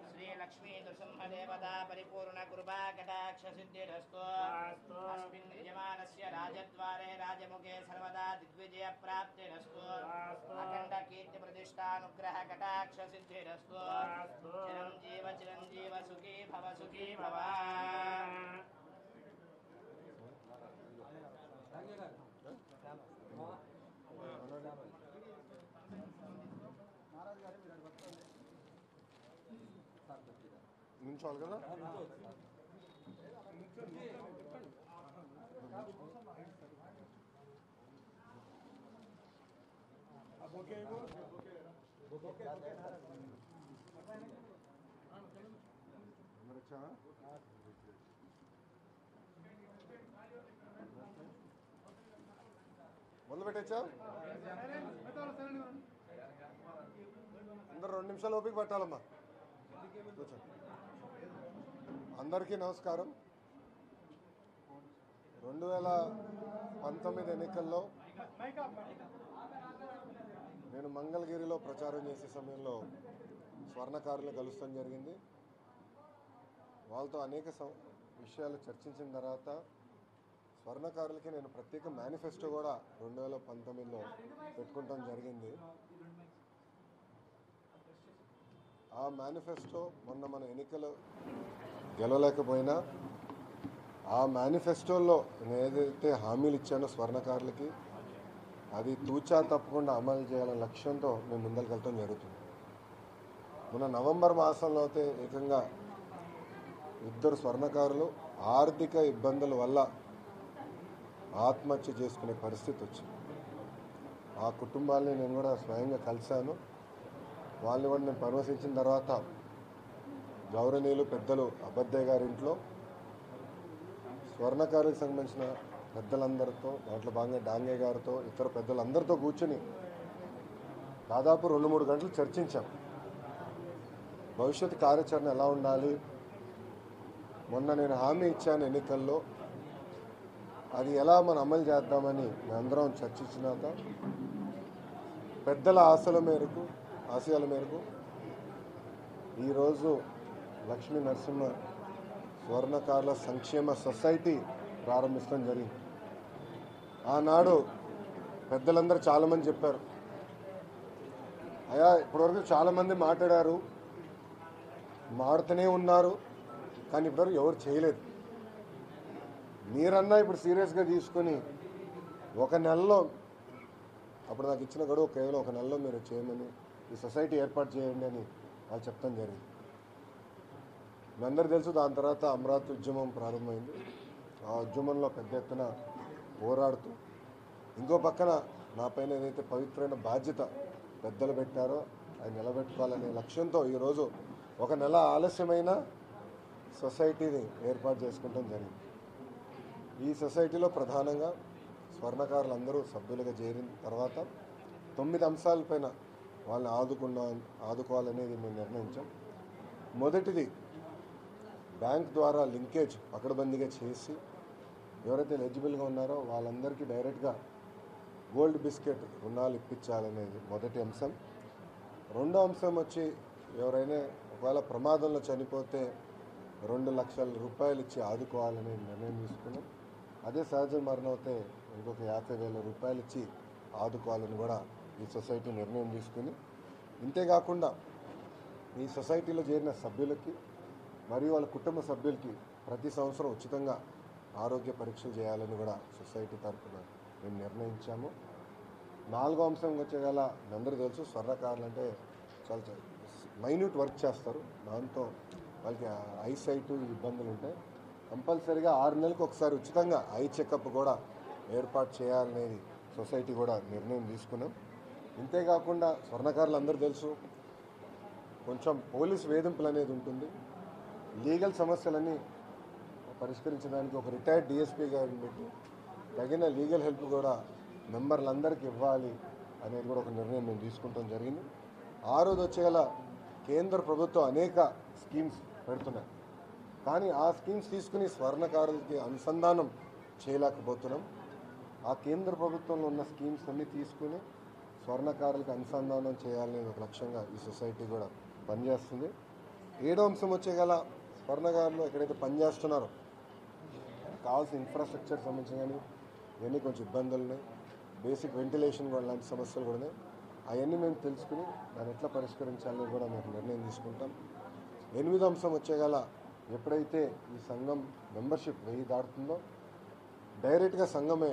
श्री लक्ष्मी नृसिंहदेवता परिपूर्ण कृपा कटाक्ष सिद्धिरस्तु अस्मिन् यजमानस्य राजद्वारे राजमुखे सर्वदा दिग्विजय प्राप्तिरस्तु अखंड कीर्ति प्रतिष्ठानुग्रह कटाक्ष सिद्धिरस्तु चिरंजीव सुखी भव నించోవాలి కదా మొదలు పెట్టచ్చా అందరు 2 నిమిషాలు ఓపిక పట్టాలమ్మా. అందరికీ నమస్కారం. 2019 ఎన్నికల్లో నేను మంగళగిరిలో ప్రచారం చేసే సమయంలో స్వర్ణకారులు కలుస్తాం జరిగింది. వాళ్ళతో అనేక విషయాలు చర్చించిన తర్వాత స్వర్ణకారులకి నేను ప్రత్యేక మేనిఫెస్టో కూడా 2019లో పెట్టుకుంటాం జరిగింది. ఆ మేనిఫెస్టో మొన్న మన ఎన్నికలు గెలవలేకపోయినా ఆ మేనిఫెస్టోలో నేను ఏదైతే హామీలు ఇచ్చానో స్వర్ణకారులకి అది తూచా తప్పకుండా అమలు చేయాలనే లక్ష్యంతో మేము ముందరికెళ్తాం జరుగుతుంది. మొన్న నవంబర్ మాసంలో అయితే ఏకంగా 2 స్వర్ణకారులు ఆర్థిక ఇబ్బందుల వల్ల ఆత్మహత్య చేసుకునే పరిస్థితి వచ్చింది. ఆ కుటుంబాలని నేను కూడా స్వయంగా కలిశాను. వాళ్ళని కూడా నేను పరామర్శించిన తర్వాత గౌరవనీయులు పెద్దలు అబద్దయ్య గారి ఇంట్లో స్వర్ణకారులకు సంబంధించిన పెద్దలందరితో, దాంట్లో భాగంగా డాంగయ్య గారితో, ఇతర పెద్దలందరితో కూర్చొని దాదాపు 2-3 గంటలు చర్చించాం. భవిష్యత్ కార్యాచరణ ఎలా ఉండాలి, మొన్న నేను హామీ ఇచ్చాను ఎన్నికల్లో, అది ఎలా మనం అమలు చేద్దామని మేమందరం చర్చించినాక పెద్దల ఆశయాల మేరకు ఈరోజు లక్ష్మీ నరసింహ స్వర్ణకారుల సంక్షేమ సొసైటీ ప్రారంభించడం జరిగింది. ఆనాడు పెద్దలందరూ చాలామంది చెప్పారు, అయ్యా ఇప్పటివరకు చాలామంది మాట్లాడారు, మారుతూనే ఉన్నారు, కానీ ఇప్పటివరకు ఎవరు చేయలేదు. మీరన్నా ఇప్పుడు సీరియస్గా తీసుకొని 1 నెలలో, అప్పుడు నాకు ఇచ్చిన గడువు కేవలం 1 నెలలో మీరు చేయమని, ఈ సొసైటీ ఏర్పాటు చేయండి అని వాళ్ళు చెప్తాం జరిగింది. మీ అందరూ తెలుసు, దాని తర్వాత అమరావతి ఉద్యమం ప్రారంభమైంది. ఆ ఉద్యమంలో పెద్ద ఎత్తున పోరాడుతూ ఇంకో పక్కన నా పైన ఏదైతే పవిత్రమైన బాధ్యత పెద్దలు పెట్టారో అది నిలబెట్టుకోవాలనే లక్ష్యంతో ఈరోజు 1 నెల ఆలస్యమైన సొసైటీని ఏర్పాటు చేసుకుంటాం జరిగింది. ఈ సొసైటీలో ప్రధానంగా స్వర్ణకారులందరూ సభ్యులుగా చేరిన తర్వాత 9 అంశాలపైన వాళ్ళని ఆదుకోవాలనేది మేము నిర్ణయించాం. మొదటిది, బ్యాంక్ ద్వారా లింకేజ్ పకడ్బందీగా చేసి ఎవరైతే ఎలిజిబుల్గా ఉన్నారో వాళ్ళందరికీ డైరెక్ట్గా గోల్డ్ బిస్కెట్ రుణాలు ఇప్పించాలనేది మొదటి అంశం. రెండో అంశం వచ్చి ఎవరైనా ఒకవేళ ప్రమాదంలో చనిపోతే 2 లక్షల రూపాయలు ఇచ్చి ఆదుకోవాలని నిర్ణయం తీసుకున్నాం. అదే సహజ మరణం అయితే ఇంకొక 50,000 రూపాయలు ఇచ్చి ఆదుకోవాలని కూడా ఈ సొసైటీ నిర్ణయం తీసుకుని, ఇంతేకాకుండా ఈ సొసైటీలో చేరిన సభ్యులకి మరియు వాళ్ళ కుటుంబ సభ్యులకి ప్రతి సంవత్సరం ఉచితంగా ఆరోగ్య పరీక్షలు చేయాలని కూడా సొసైటీ తరఫున మేము నిర్ణయించాము. 4వ అంశం వచ్చేగల మీ అందరూ తెలుసు, స్వర్ణకారులు అంటే చాలా మైన్యూట్ వర్క్ చేస్తారు, దాంతో వాళ్ళకి ఐసైట్ ఇబ్బందులు ఉంటాయి. కంపల్సరీగా 6 నెలలకు ఒకసారి ఉచితంగా ఐ చెకప్ కూడా ఏర్పాటు చేయాలనేది సొసైటీ కూడా నిర్ణయం తీసుకున్నాం. ఇంతేకాకుండా స్వర్ణకారులు అందరూ తెలుసు, కొంచెం పోలీస్ వేధింపులు అనేది ఉంటుంది. లీగల్ సమస్యలన్నీ పరిష్కరించడానికి ఒక రిటైర్డ్ డిఎస్పీ గారిని పెట్టి తగిన లీగల్ హెల్ప్ కూడా మెంబర్లందరికీ ఇవ్వాలి అనేది కూడా ఒక నిర్ణయం మేము తీసుకుంటాం జరిగింది. ఆ రోజు వచ్చేగల కేంద్ర ప్రభుత్వం అనేక స్కీమ్స్ పెడుతున్నాయి, కానీ ఆ స్కీమ్స్ తీసుకుని స్వర్ణకారులకి అనుసంధానం చేయలేకపోతున్నాం. ఆ కేంద్ర ప్రభుత్వంలో ఉన్న స్కీమ్స్ అన్నీ తీసుకుని స్వర్ణకారులకు అనుసంధానం చేయాలనే ఒక లక్ష్యంగా ఈ సొసైటీ కూడా పనిచేస్తుంది. 7వ అంశం వచ్చేగల స్వర్ణకారులు ఎక్కడైతే పనిచేస్తున్నారో కావాల్సిన ఇన్ఫ్రాస్ట్రక్చర్ సంబంధించి కానీ ఇవన్నీ కొంచెం ఇబ్బందులు ఉన్నాయి. బేసిక్ వెంటిలేషన్ కూడా లాంటి సమస్యలు కూడా ఉన్నాయి. అవన్నీ మేము తెలుసుకుని దాన్ని ఎట్లా పరిష్కరించాలని కూడా మేము నిర్ణయం తీసుకుంటాం. 8వ అంశం వచ్చేగల ఎప్పుడైతే ఈ సంఘం మెంబర్షిప్ 1000 దాటుతుందో డైరెక్ట్గా సంఘమే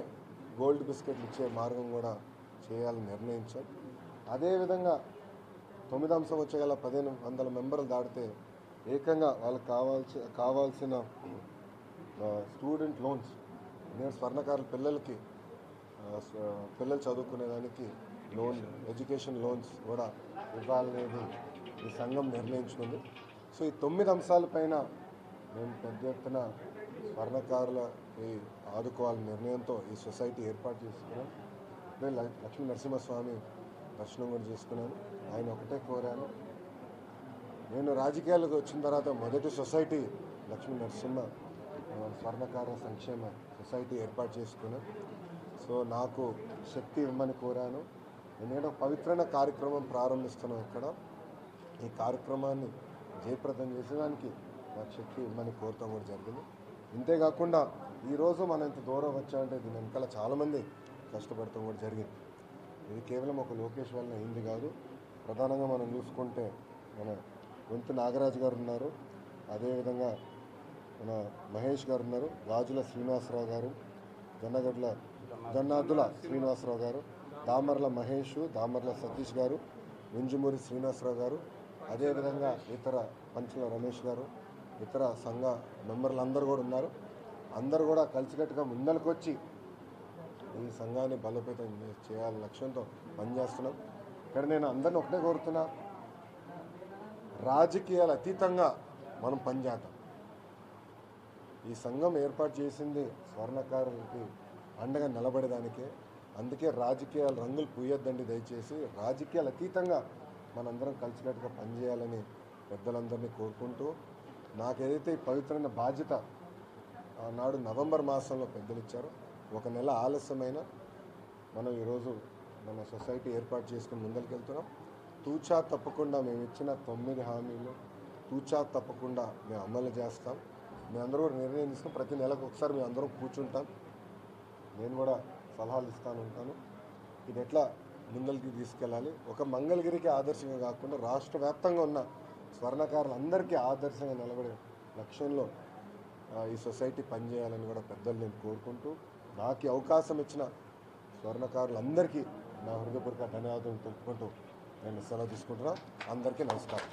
గోల్డ్ బిస్కెట్లు ఇచ్చే మార్గం కూడా చేయాలని నిర్ణయించాం. అదేవిధంగా 9వ అంశం వచ్చేగల 1500 మెంబర్లు దాటితే ఏకంగా వాళ్ళకి కావాల్సిన స్టూడెంట్ లోన్స్, నేను స్వర్ణకారుల పిల్లలు చదువుకునేదానికి లోన్, ఎడ్యుకేషన్ లోన్స్ కూడా ఇవ్వాలనేది ఈ సంఘం నిర్ణయించుకుంది. సో ఈ 9 అంశాలపైన మేము పెద్ద ఎత్తున స్వర్ణకారులకి ఆదుకోవాలని నిర్ణయంతో ఈ సొసైటీ ఏర్పాటు చేసుకున్నాం. నేను లక్ష్మీ నరసింహస్వామి దర్శనం కూడా చేసుకున్నాను. ఆయన ఒకటే కోరాను, నేను రాజకీయాలకు వచ్చిన తర్వాత మొదటి సొసైటీ లక్ష్మీ నరసింహ స్వర్ణకార సంక్షేమ సొసైటీ ఏర్పాటు చేసుకున్నాను. సో నాకు శక్తి ఇవ్వమని కోరాను. నేను పవిత్రమైన కార్యక్రమం ప్రారంభిస్తున్నాను ఇక్కడ. ఈ కార్యక్రమాన్ని జయప్రదం చేసేదానికి నాకు శక్తి ఇవ్వమని కోరటం కూడా జరిగింది. ఇంతేకాకుండా ఈరోజు మనం ఇంత దూరం వచ్చామంటే దీని వెనకాల చాలామంది కష్టపడటం కూడా జరిగింది. ఇది కేవలం ఒక లోకేష్ వల్ల అయింది కాదు. ప్రధానంగా మనం చూసుకుంటే మన వంతు నాగరాజు గారు ఉన్నారు, అదేవిధంగా మన మహేష్ గారు ఉన్నారు, రాజుల శ్రీనివాసరావు గారు, జన్నాదుల శ్రీనివాసరావు గారు, దామర్ల మహేష్, దామర్ల సతీష్ గారు, వింజమూరి శ్రీనివాసరావు గారు, అదేవిధంగా ఇతర పంచుల రమేష్ గారు, ఇతర సంఘ మెంబర్లు అందరూ కూడా ఉన్నారు. అందరూ కూడా కలిసికట్టుగా ముందరకు వచ్చి ఈ సంఘాన్ని బలోపేతం చేయాలని లక్ష్యంతో పనిచేస్తున్నాం. ఇక్కడ నేను అందరిని ఒకటే కోరుతున్నా, రాజకీయాలు అతీతంగా మనం పనిచేద్దాం. ఈ సంఘం ఏర్పాటు చేసింది స్వర్ణకారులకి అండగా నిలబడేదానికే. అందుకే రాజకీయాలు రంగులు పూయొద్దండి దయచేసి. రాజకీయాలు అతీతంగా మనందరం కలిసికట్టుగా పనిచేయాలని పెద్దలందరినీ కోరుకుంటూ, నాకేదైతే ఈ పవిత్రమైన బాధ్యత నాడు నవంబర్ మాసంలో పెద్దలు ఇచ్చారో, 1 నెల ఆలస్యమైన మనం ఈరోజు మన సొసైటీ ఏర్పాటు చేసుకుని ముందరికెళ్తున్నాం. తూచా తప్పకుండా మేము ఇచ్చిన 9 హామీలు తూచా తప్పకుండా మేము అమలు చేస్తాం. మేము అందరూ కూడా నిర్ణయం తీసుకుని ప్రతి నెలకు ఒకసారి మేము అందరం కూర్చుంటాం. నేను కూడా సలహాలు ఇస్తాను ఉంటాను. ఇది ఎట్లా ముందరికి తీసుకెళ్ళాలి, ఒక మంగళగిరికి ఆదర్శంగా కాకుండా రాష్ట్ర వ్యాప్తంగా ఉన్న స్వర్ణకారులందరికీ ఆదర్శంగా నిలబడే లక్ష్యంలో ఈ సొసైటీ పనిచేయాలని కూడా పెద్దలు నేను కోరుకుంటూ, నాకు ఈ అవకాశం ఇచ్చిన స్వర్ణకారులందరికీ నా హృదయపూర్వక ధన్యవాదాలు తెలుపుకుంటూ నేను సెలవు తీసుకుంటున్నా. అందరికీ నమస్కారం.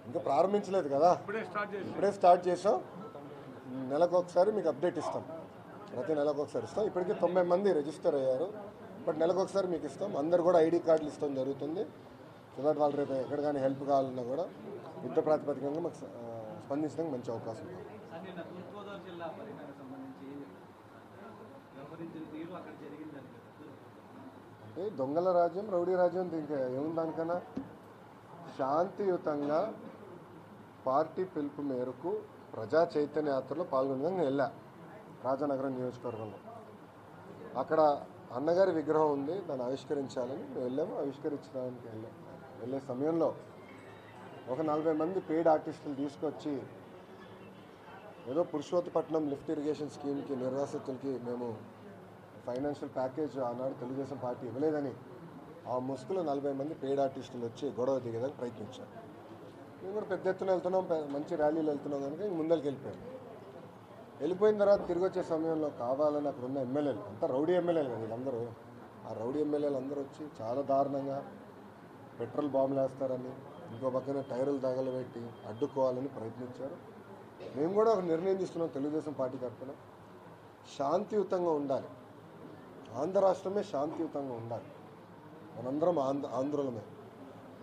ఇంకా ప్రారంభించలేదు కదా, ఇప్పుడే స్టార్ట్ చేసాం. నెలకు ఒకసారి మీకు అప్డేట్ ఇస్తాం, ప్రతి నెలకు ఒకసారి ఇస్తాం. ఇప్పటికీ 90 మంది రిజిస్టర్ అయ్యారు, బట్ నెలకు ఒకసారి మీకు ఇస్తాం. అందరు కూడా ఐడి కార్డులు ఇస్తాం జరుగుతుంది. సో దట్ వాళ్ళు రేపు ఎక్కడ కానీ హెల్ప్ కావాలన్నా కూడా యుద్ధ ప్రాతిపదికంగా మాకు స్పందించడానికి మంచి అవకాశం ఉంది. అంటే దొంగల రాజ్యం, రౌడీ రాజ్యం ఇంకా ఏముంది దానికన్నా. శాంతియుతంగా పార్టీ పిలుపు మేరకు ప్రజా చైతన్య యాత్రలో పాల్గొనడానికి నేను వెళ్ళా. రాజానగరం నియోజకవర్గంలో అక్కడ అన్నగారి విగ్రహం ఉంది, దాన్ని ఆవిష్కరించాలని మేము వెళ్ళాము. ఆవిష్కరించడానికి వెళ్ళే సమయంలో ఒక 40 మంది పెయిడ్ ఆర్టిస్టులు తీసుకొచ్చి ఏదో పురుషోత్తపట్నం లిఫ్ట్ ఇరిగేషన్ స్కీమ్కి నిర్వాసితులకి మేము ఫైనాన్షియల్ ప్యాకేజ్ ఆనాడు తెలుగుదేశం పార్టీ ఇవ్వలేదని ఆ ముసుగులో 40 మంది పెయిడ్ ఆర్టిస్టులు వచ్చి గొడవ దిగేదానికి ప్రయత్నించారు. మేము కూడా పెద్ద ఎత్తున వెళ్తున్నాం, మంచి ర్యాలీలు వెళ్తున్నాం కనుక ఇంక ముందరికి వెళ్ళిపోయిన తర్వాత తిరిగి వచ్చే సమయంలో కావాలని అక్కడ ఉన్న ఎమ్మెల్యేలు అంతా రౌడీ ఎమ్మెల్యేలు కదా వీళ్ళందరూ, ఆ రౌడీ ఎమ్మెల్యేలు అందరూ వచ్చి చాలా దారుణంగా పెట్రోల్ బాంబులు వేస్తారని, ఇంకో పక్కన టైర్లు తగలబెట్టి అడ్డుకోవాలని ప్రయత్నించారు. మేము కూడా ఒక నిర్ణయం తీసుకున్నాం తెలుగుదేశం పార్టీ తరఫున, శాంతియుతంగా ఉండాలి. ఆంధ్ర రాష్ట్రమే శాంతియుతంగా ఉండాలి. మనందరం ఆంధ్రులమే.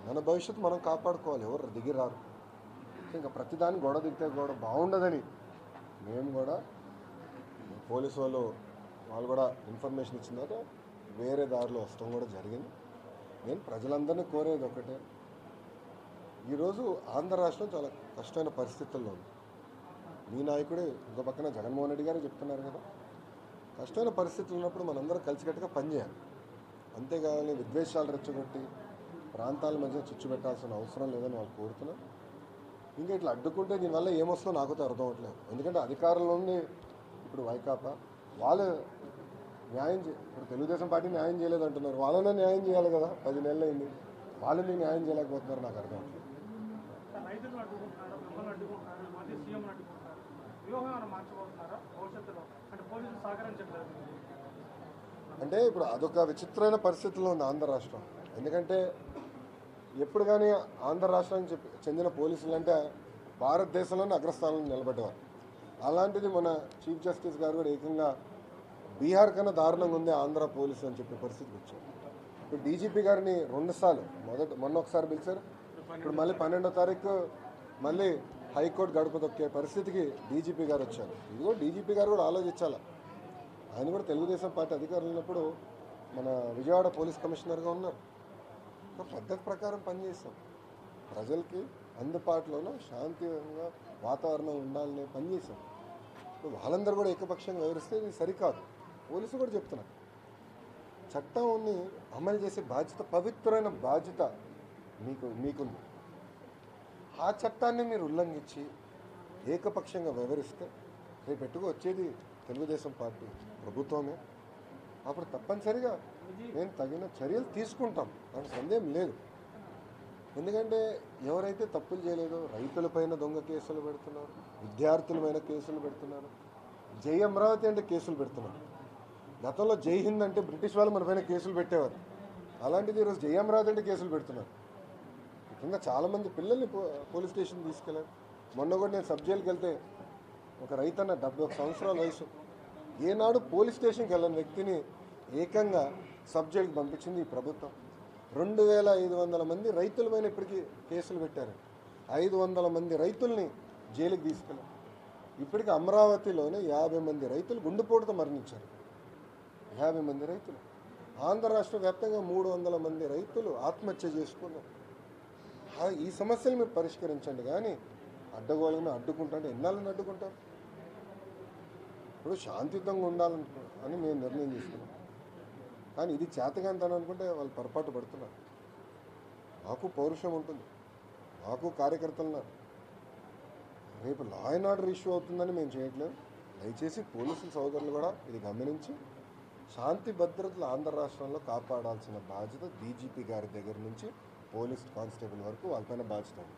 మన భవిష్యత్తు మనం కాపాడుకోవాలి. ఎవరు దిగిరారు. ఇంకా ప్రతిదాన్ని గొడవ దిగితే కూడా బాగుండదని మేము కూడా పోలీసు వాళ్ళు కూడా ఇన్ఫర్మేషన్ ఇచ్చిన తర్వాత వేరే దారిలో వస్తాం కూడా జరిగింది. నేను ప్రజలందరినీ కోరేది ఒకటే, ఈరోజు ఆంధ్ర రాష్ట్రం చాలా కష్టమైన పరిస్థితుల్లో ఉంది. మీ నాయకుడే ఇంకో పక్కన జగన్మోహన్ రెడ్డి గారు చెప్తున్నారు కదా, కష్టమైన పరిస్థితులు ఉన్నప్పుడు మనందరం కలిసికట్టుగా పనిచేయాలి. అంతేగాని విద్వేషాలు రెచ్చగొట్టి ప్రాంతాల మధ్య చిచ్చు పెట్టాల్సిన అవసరం లేదని వాళ్ళు కోరుతున్నారు. ఇంకా ఇట్లా అడ్డుకుంటే దీనివల్ల ఏమొస్తుందో నాకైతే అర్థం అవట్లేదు. ఎందుకంటే అధికారంలోని ఇప్పుడు వైకాపా వాళ్ళు ఇప్పుడు తెలుగుదేశం పార్టీ న్యాయం చేయలేదు అంటున్నారు. వాళ్ళనే న్యాయం చేయాలి కదా, 10 నెలలు అయింది. వాళ్ళని న్యాయం చేయలేకపోతున్నారు. నాకు అర్థం అవట్లేదు. అంటే ఇప్పుడు అదొక విచిత్రమైన పరిస్థితుల్లో ఉంది ఆంధ్ర రాష్ట్రం. ఎందుకంటే ఎప్పుడు కానీ ఆంధ్ర రాష్ట్రానికి చెందిన పోలీసులు అంటే భారతదేశంలోనే అగ్రస్థానంలో నిలబడ్డవారు. అలాంటిది మన చీఫ్ జస్టిస్ గారు కూడా ఏకంగా బీహార్ కన్నా దారుణంగా ఉంది ఆంధ్ర పోలీసు అని చెప్పే పరిస్థితికి వచ్చారు. ఇప్పుడు డీజీపీ గారిని 2 సార్లు మొన్న ఒకసారి పిలిచారు. ఇప్పుడు మళ్ళీ 12వ తారీఖు మళ్ళీ హైకోర్టు గడప తొక్కే పరిస్థితికి డీజీపీ గారు వచ్చారు. ఇదిగో డీజీపీ గారు కూడా ఆలోచించాలి. ఆయన కూడా తెలుగుదేశం పార్టీ అధికారులు ఉన్నప్పుడు మన విజయవాడ పోలీస్ కమిషనర్గా ఉన్నారు. పద్ధతి ప్రకారం పనిచేస్తాం. ప్రజలకి అందుబాటులోనూ శాంతియుతంగా వాతావరణం ఉండాలనే పనిచేసాం. ఇప్పుడు వాళ్ళందరూ కూడా ఏకపక్షంగా వివరిస్తే ఇది సరికాదు. పోలీసులు కూడా చెప్తున్నారు, చట్టాన్ని అమలు చేసే బాధ్యత, పవిత్రమైన బాధ్యత మీకుంది. ఆ చట్టాన్ని మీరు ఉల్లంఘించి ఏకపక్షంగా వివరిస్తే రేపెట్టుకు వచ్చేది తెలుగుదేశం పార్టీ ప్రభుత్వమే. అప్పుడు తప్పనిసరిగా నేను తగిన చర్యలు తీసుకుంటాం, దానికి సందేహం లేదు. ఎందుకంటే ఎవరైతే తప్పులు చేయలేదో రైతులపైన దొంగ కేసులు పెడుతున్నారు, విద్యార్థులపైన కేసులు పెడుతున్నారు, జై అమరావతి అంటే కేసులు పెడుతున్నారు. గతంలో జై హింద్ అంటే బ్రిటిష్ వాళ్ళు మన పైన కేసులు పెట్టేవారు. అలాంటిది ఈరోజు జై అమరావతి అంటే కేసులు పెడుతున్నారు. ఇంకా చాలామంది పిల్లల్ని పోలీస్ స్టేషన్ తీసుకెళ్ళారు. మొన్న కూడా నేను సబ్ జైలుకి వెళ్తే ఒక రైతన్న 71 సంవత్సరాల వయసు, ఏనాడు పోలీస్ స్టేషన్కి వెళ్ళని వ్యక్తిని ఏకంగా సబ్ జైలుకి పంపించింది ఈ ప్రభుత్వం. 2500 మంది రైతులపైన ఇప్పటికీ కేసులు పెట్టారు. 500 మంది రైతుల్ని జైలుకి తీసుకెళ్ళారు. ఇప్పటికీ అమరావతిలోనే 50 మంది రైతులు గుండెపోటుతో మరణించారు. 50 మంది రైతులు. ఆంధ్ర రాష్ట్ర వ్యాప్తంగా 300 మంది రైతులు ఆత్మహత్య చేసుకున్నారు. ఈ సమస్యలు మీరు పరిష్కరించండి, కానీ అడ్డగోళమే అడ్డుకుంటాంటే ఎన్నాళ్ళని అడ్డుకుంటాం? ఇప్పుడు శాంతియుతంగా ఉండాలని మేము నిర్ణయం తీసుకున్నాం. కానీ ఇది చేతగాంతనం అనుకుంటే వాళ్ళు పొరపాటు పడుతున్నారు. మాకు పౌరుషం ఉంటుంది, మాకు కార్యకర్తలు ఉన్నారు. రేపు లా అండ్ ఆర్డర్ ఇష్యూ అవుతుందని మేము చేయట్లేదు. దయచేసి పోలీసుల సోదరులు కూడా ఇది గమనించి శాంతి భద్రతలు ఆంధ్ర రాష్ట్రంలో కాపాడాల్సిన బాధ్యత డీజీపీ గారి దగ్గర నుంచి పోలీస్ కానిస్టేబుల్ వరకు వాళ్ళపైన బాధ్యత ఉంది.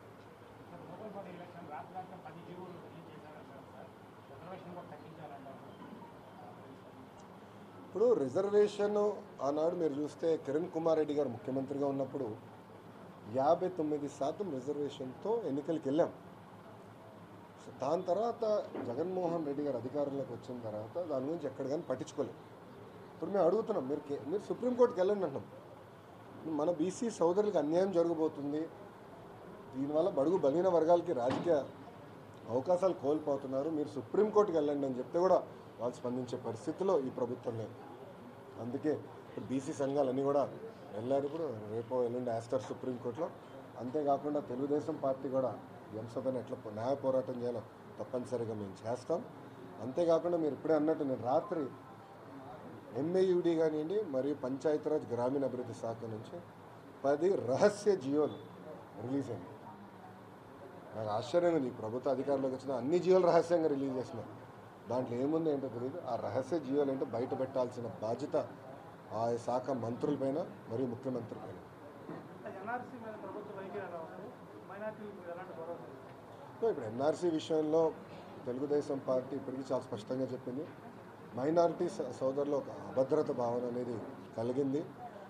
ఇప్పుడు రిజర్వేషన్ ఆనాడు మీరు చూస్తే కిరణ్ కుమార్ రెడ్డి గారు ముఖ్యమంత్రిగా ఉన్నప్పుడు 59% రిజర్వేషన్తో ఎన్నికలకు వెళ్ళాం. దాని తర్వాత జగన్మోహన్ రెడ్డి గారు అధికారంలోకి వచ్చిన తర్వాత దాని గురించి ఎక్కడ కానీ పట్టించుకోలేదు. ఇప్పుడు మేము అడుగుతున్నాం, మీరు సుప్రీంకోర్టుకి వెళ్ళండి అంటున్నాం. మన బీసీ సోదరులకు అన్యాయం జరగబోతుంది, దీనివల్ల బడుగు బలహీన వర్గాలకి రాజకీయ అవకాశాలు కోల్పోతున్నారు, మీరు సుప్రీంకోర్టుకి వెళ్ళండి అని చెప్తే కూడా వాళ్ళు స్పందించే పరిస్థితిలో ఈ ప్రభుత్వం లేదు. అందుకే ఇప్పుడు బీసీ సంఘాలన్నీ కూడా వెళ్ళారు. ఇప్పుడు రేపు ఎల్లుండి వేస్తారు సుప్రీంకోర్టులో. అంతేకాకుండా తెలుగుదేశం పార్టీ కూడా ఈ అంశంపైన ఎట్లా న్యాయ పోరాటం చేయాలో తప్పనిసరిగా మేము చేస్తాం. అంతేకాకుండా మీరు ఇప్పుడే అన్నట్టు నేను రాత్రి ఎంఏయుడి కానివ్వండి మరియు పంచాయతీరాజ్ గ్రామీణాభివృద్ధి శాఖ నుంచి 10 రహస్య జియోలు రిలీజ్ అయింది. నాకు ఆశ్చర్యంగా ఉంది, ఈ ప్రభుత్వ అధికారంలోకి వచ్చిన అన్ని జియోలు రహస్యంగా రిలీజ్ చేస్తున్నారు. దాంట్లో ఏముంది ఏంటో తెలియదు. ఆ రహస్య జియోలు ఏంటో బయట పెట్టాల్సిన బాధ్యత ఆ శాఖ మంత్రులపైన మరియు ముఖ్యమంత్రి పైన. ఇప్పుడు ఎన్ఆర్సీ విషయంలో తెలుగుదేశం పార్టీ ఇప్పటికీ చాలా స్పష్టంగా చెప్పింది, మైనారిటీ సోదరులు ఒక అభద్రత భావన అనేది కలిగింది.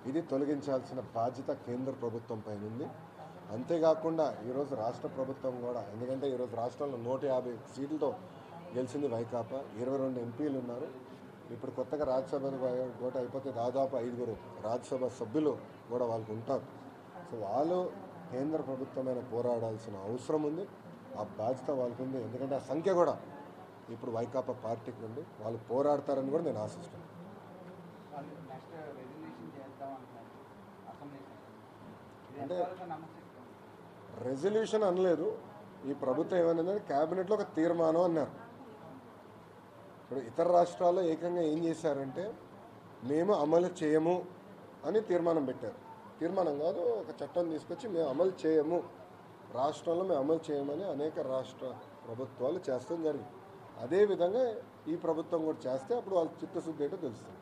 ఇది తొలగించాల్సిన బాధ్యత కేంద్ర ప్రభుత్వం పైన ఉంది. అంతేకాకుండా ఈరోజు రాష్ట్ర ప్రభుత్వం కూడా, ఎందుకంటే ఈరోజు రాష్ట్రంలో 150 సీట్లతో గెలిచింది వైకాపా, 22 ఎంపీలు ఉన్నారు. ఇప్పుడు కొత్తగా రాజ్యసభ కూడా అయిపోతే దాదాపు 5 రాజ్యసభ సభ్యులు కూడా వాళ్ళకు ఉంటారు. సో వాళ్ళు కేంద్ర ప్రభుత్వమైన పోరాడాల్సిన అవసరం ఉంది, ఆ బాధ్యత వాళ్ళకు ఉంది. ఎందుకంటే ఆ సంఖ్య కూడా ఇప్పుడు వైకాపా పార్టీకి ఉంది, వాళ్ళు పోరాడతారని కూడా నేను ఆశిస్తున్నాను. అంటే రెజల్యూషన్ అనలేదు, ఈ ప్రభుత్వం ఏమన్నదంటే క్యాబినెట్లో ఒక తీర్మానం అన్నారు. ఇప్పుడు ఇతర రాష్ట్రాల్లో ఏకంగా ఏం చేశారంటే మేము అమలు చేయము అని తీర్మానం పెట్టారు. తీర్మానం కాదు, ఒక చట్టం తీసుకొచ్చి మేము అమలు చేయము, రాష్ట్రంలో మేము అమలు చేయమని అనేక రాష్ట్ర ప్రభుత్వాలు చేస్తాం జరిగింది. అదేవిధంగా ఈ ప్రభుత్వం కూడా చేస్తే అప్పుడు వాళ్ళ చిత్తశుద్ధి ఏంటో తెలుస్తుంది.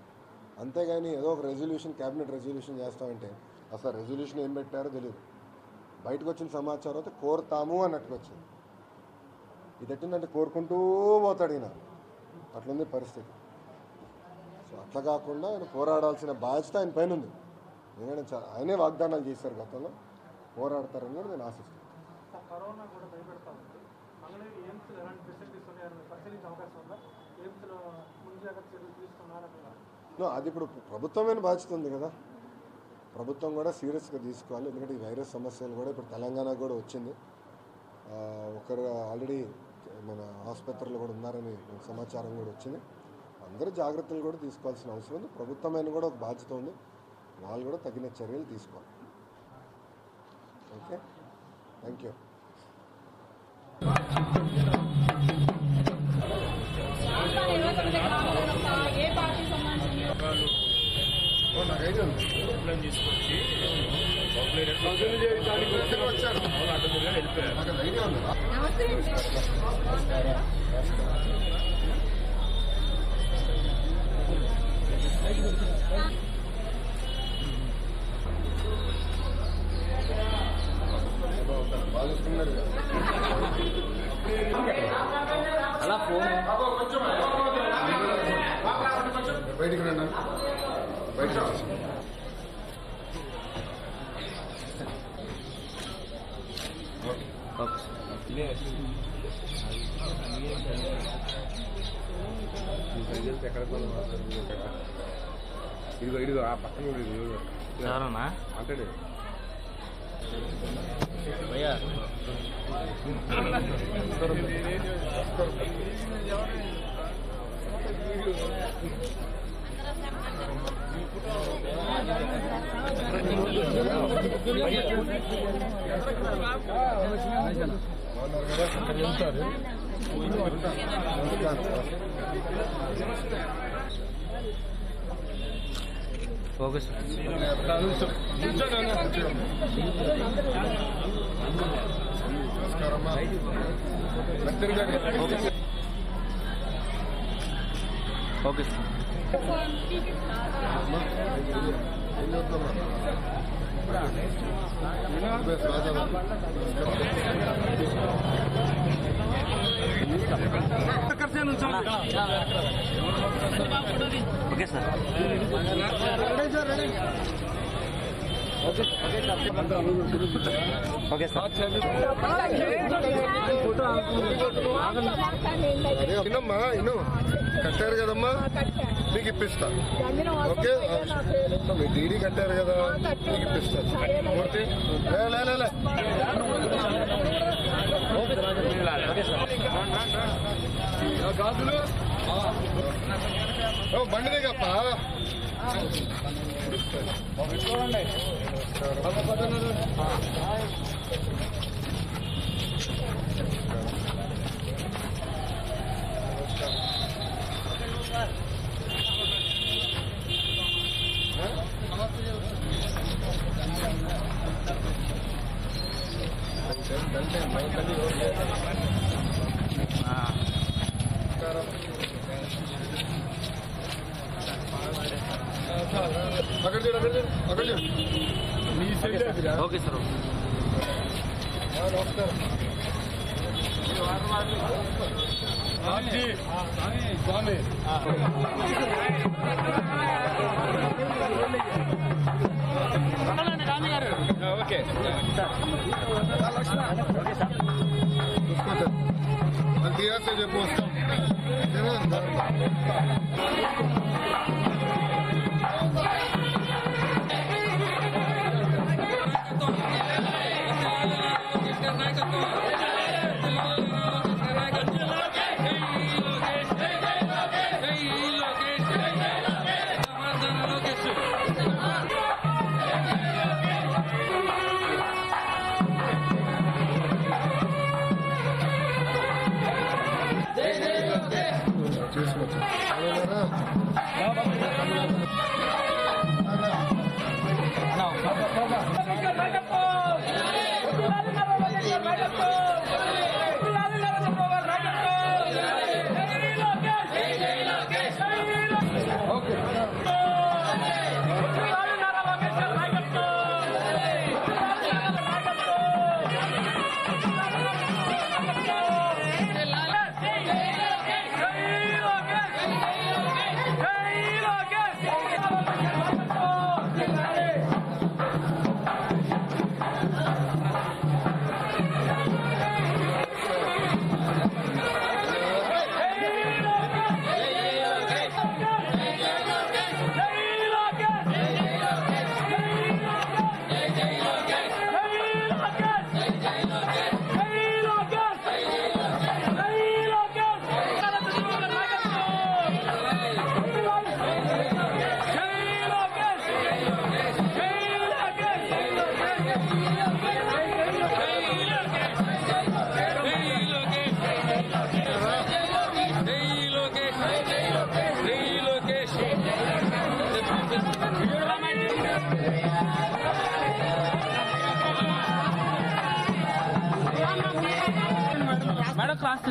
అంతేగాని ఏదో ఒక రెజల్యూషన్, క్యాబినెట్ రెజల్యూషన్ చేస్తామంటే అసలు రెజల్యూషన్ ఏం పెట్టారో తెలియదు. బయటకు వచ్చిన సమాచారం అయితే కోరుతాము అన్నట్టుగా వచ్చింది. ఇది ఎట్టిందంటే కోరుకుంటూ పోతాడు ఈయన, అట్లుంది పరిస్థితి. సో అట్లా కాకుండా ఆయన పోరాడాల్సిన బాధ్యత ఆయన పైన ఉంది. ఎందుకంటే ఆయనే వాగ్దానాలు చేశారు గతంలో, పోరాడతారని కూడా నేను ఆశిస్తాను. అది ఇప్పుడు ప్రభుత్వమైన బాధ్యత ఉంది కదా, ప్రభుత్వం కూడా సీరియస్గా తీసుకోవాలి. ఎందుకంటే ఈ వైరస్ సమస్యలు కూడా ఇప్పుడు తెలంగాణకు కూడా వచ్చింది. ఒకరు ఆల్రెడీ మన ఆసుపత్రులు కూడా ఉన్నారని సమాచారం కూడా వచ్చింది. అందరూ జాగ్రత్తలు కూడా తీసుకోవాల్సిన అవసరం ఉంది. ప్రభుత్వమైన కూడా ఒక బాధ్యత ఉంది, వాళ్ళు కూడా తగిన చర్యలు తీసుకోవాలి. Okay, thank you. అలా ఫోన్ బయటికి రండి, బయట ఇదిగో ఆ పక్కన ఎవరన్నా అంటాడు భయ్యా. Focus focus okay sir. Okay sir. ఇన్నమ్మా, ఇನ್ನು కట్టారు కదమ్మా, మీకు ఇప్పిస్తా. ఓకే, మీ డీడీ కట్టారు కదా, మీకు ఇప్పిస్తా. మూర్తి గాజులు బండి దిగప్ప. Okay sir. స్వామి ఓకే సార్. తీయాసే చెప్పు వస్తాం. మేడం క్లాస్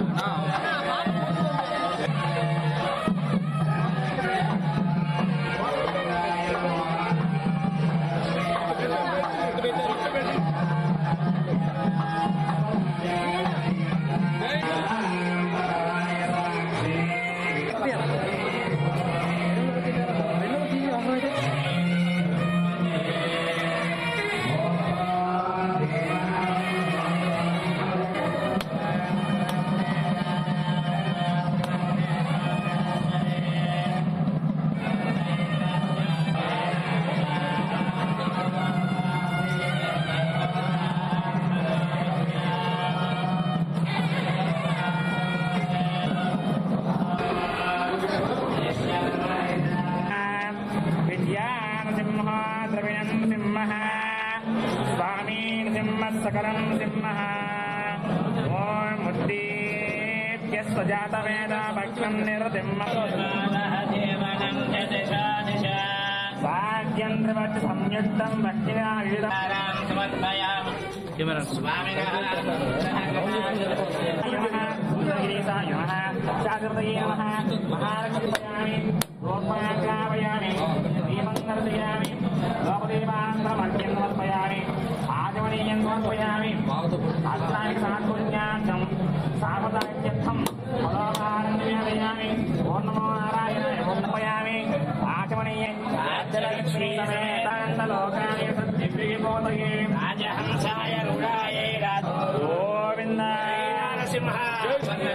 सकलं सिंहः ओम मुद्दीत्यस्वजात वेद भक्षं निरतिम् भाग्यन्द्रवत् संयुक्तं भक्तिना विविधानां समर्पयामि स्वामिनः गिरीशाय नमः चातुर्दये नमः महालक्ष्मीपयामि गोपाकावयामि दीपं दर्शयामि लोकदेवान्तरमर्घ्यं समर्पयामि आचमनीयं समर्पयामि अष्टाङ्ग सात्पुण्यार्थं सापदाख्यर्थं फलोपहारं निवेदयामि ओं नमो नारायणाय समर्पयामि आचमनीयं राज्यलक्ष्मीसमेतान्तलोकानि सद्दिव्यबोधये राजहंसाय रूढायै गोविन्दाय नरसिंहाय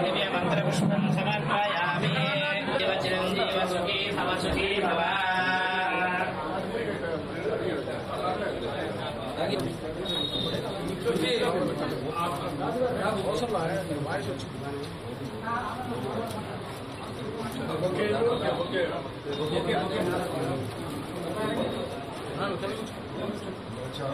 दिव्यमन्त्रपुष्पं समर्पयामि चिरञ्जीव सुखी भव सुखी भव अच्छा